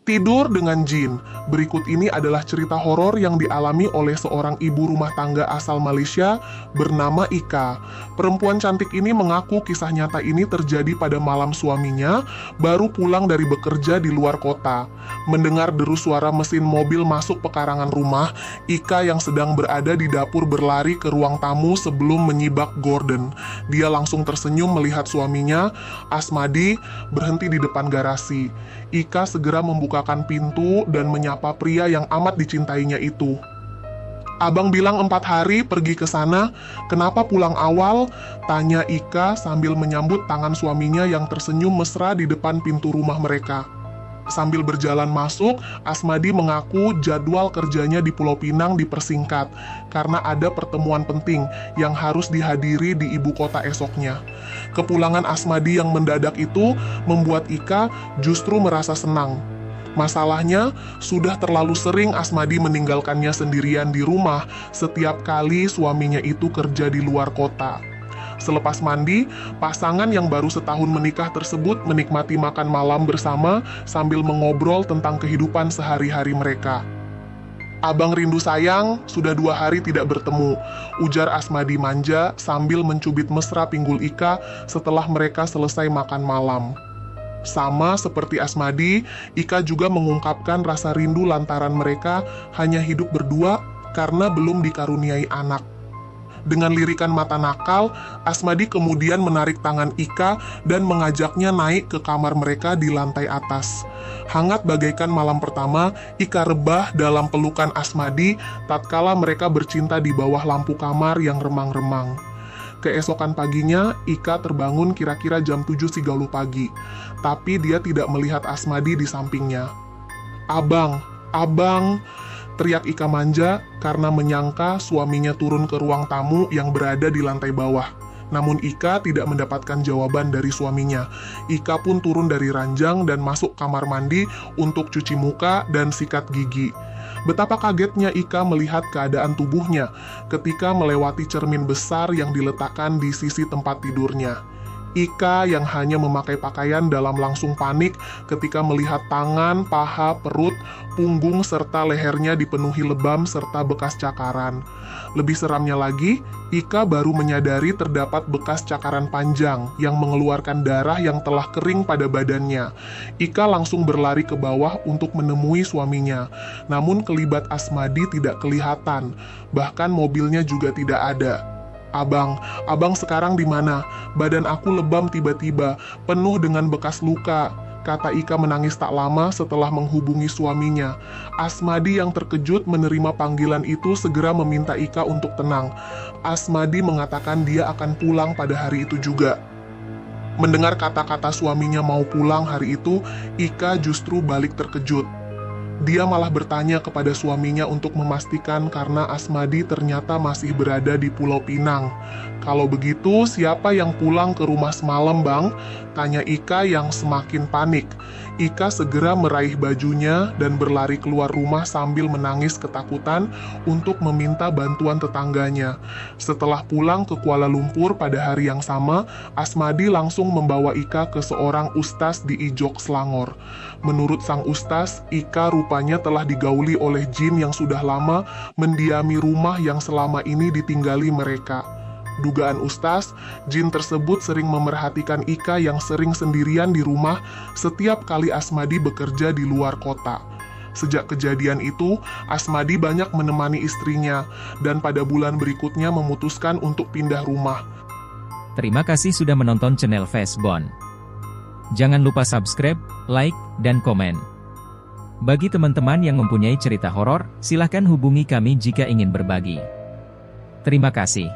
Tidur dengan jin. Berikut ini adalah cerita horor yang dialami oleh seorang ibu rumah tangga asal Malaysia bernama Ika. Perempuan cantik ini mengaku kisah nyata ini terjadi pada malam suaminya baru pulang dari bekerja di luar kota. Mendengar deru suara mesin mobil masuk pekarangan rumah, Ika yang sedang berada di dapur berlari ke ruang tamu sebelum menyibak Gordon. Dia langsung tersenyum melihat suaminya, Asmadi, berhenti di depan garasi. Ika segera membukakan pintu dan menyapa pria yang amat dicintainya itu. "Abang bilang 4 hari pergi ke sana, kenapa pulang awal?" tanya Ika sambil menyambut tangan suaminya yang tersenyum mesra di depan pintu rumah mereka. Sambil berjalan masuk, Asmadi mengaku jadwal kerjanya di Pulau Pinang dipersingkat karena ada pertemuan penting yang harus dihadiri di ibu kota esoknya. Kepulangan Asmadi yang mendadak itu membuat Ika justru merasa senang. Masalahnya, sudah terlalu sering Asmadi meninggalkannya sendirian di rumah setiap kali suaminya itu kerja di luar kota. Selepas mandi, pasangan yang baru setahun menikah tersebut menikmati makan malam bersama sambil mengobrol tentang kehidupan sehari-hari mereka. "Abang rindu sayang, sudah 2 hari tidak bertemu," ujar Asmadi manja sambil mencubit mesra pinggul Ika setelah mereka selesai makan malam. Sama seperti Asmadi, Ika juga mengungkapkan rasa rindu lantaran mereka hanya hidup berdua karena belum dikaruniai anak. Dengan lirikan mata nakal, Asmadi kemudian menarik tangan Ika dan mengajaknya naik ke kamar mereka di lantai atas. Hangat bagaikan malam pertama, Ika rebah dalam pelukan Asmadi tatkala mereka bercinta di bawah lampu kamar yang remang-remang. Keesokan paginya, Ika terbangun kira-kira jam 7.30 pagi, tapi dia tidak melihat Asmadi di sampingnya. "Abang, abang!" teriak Ika manja karena menyangka suaminya turun ke ruang tamu yang berada di lantai bawah. Namun Ika tidak mendapatkan jawaban dari suaminya. Ika pun turun dari ranjang dan masuk kamar mandi untuk cuci muka dan sikat gigi. Betapa kagetnya Ika melihat keadaan tubuhnya ketika melewati cermin besar yang diletakkan di sisi tempat tidurnya. Ika yang hanya memakai pakaian dalam langsung panik ketika melihat tangan, paha, perut, punggung, serta lehernya dipenuhi lebam serta bekas cakaran. Lebih seramnya lagi, Ika baru menyadari terdapat bekas cakaran panjang yang mengeluarkan darah yang telah kering pada badannya. Ika langsung berlari ke bawah untuk menemui suaminya. Namun kelibat Asmadi tidak kelihatan, bahkan mobilnya juga tidak ada. Abang sekarang di mana? Badan aku lebam tiba-tiba, penuh dengan bekas luka," kata Ika menangis tak lama setelah menghubungi suaminya. Asmadi yang terkejut menerima panggilan itu segera meminta Ika untuk tenang. Asmadi mengatakan dia akan pulang pada hari itu juga. Mendengar kata-kata suaminya mau pulang hari itu, Ika justru balik terkejut. Dia malah bertanya kepada suaminya untuk memastikan karena Asmadi ternyata masih berada di Pulau Pinang. "Kalau begitu, siapa yang pulang ke rumah semalam, Bang?" tanya Ika yang semakin panik. Ika segera meraih bajunya dan berlari keluar rumah sambil menangis ketakutan untuk meminta bantuan tetangganya. Setelah pulang ke Kuala Lumpur pada hari yang sama, Asmadi langsung membawa Ika ke seorang ustaz di Ijok, Selangor. Menurut sang ustaz, Ika rupanya telah digauli oleh jin yang sudah lama mendiami rumah yang selama ini ditinggali mereka. Dugaan ustaz, jin tersebut sering memerhatikan Ika yang sering sendirian di rumah setiap kali Asmadi bekerja di luar kota. Sejak kejadian itu, Asmadi banyak menemani istrinya dan pada bulan berikutnya memutuskan untuk pindah rumah. Terima kasih sudah menonton channel Fastbone. Jangan lupa subscribe, like, dan komen. Bagi teman-teman yang mempunyai cerita horor, silahkan hubungi kami jika ingin berbagi. Terima kasih.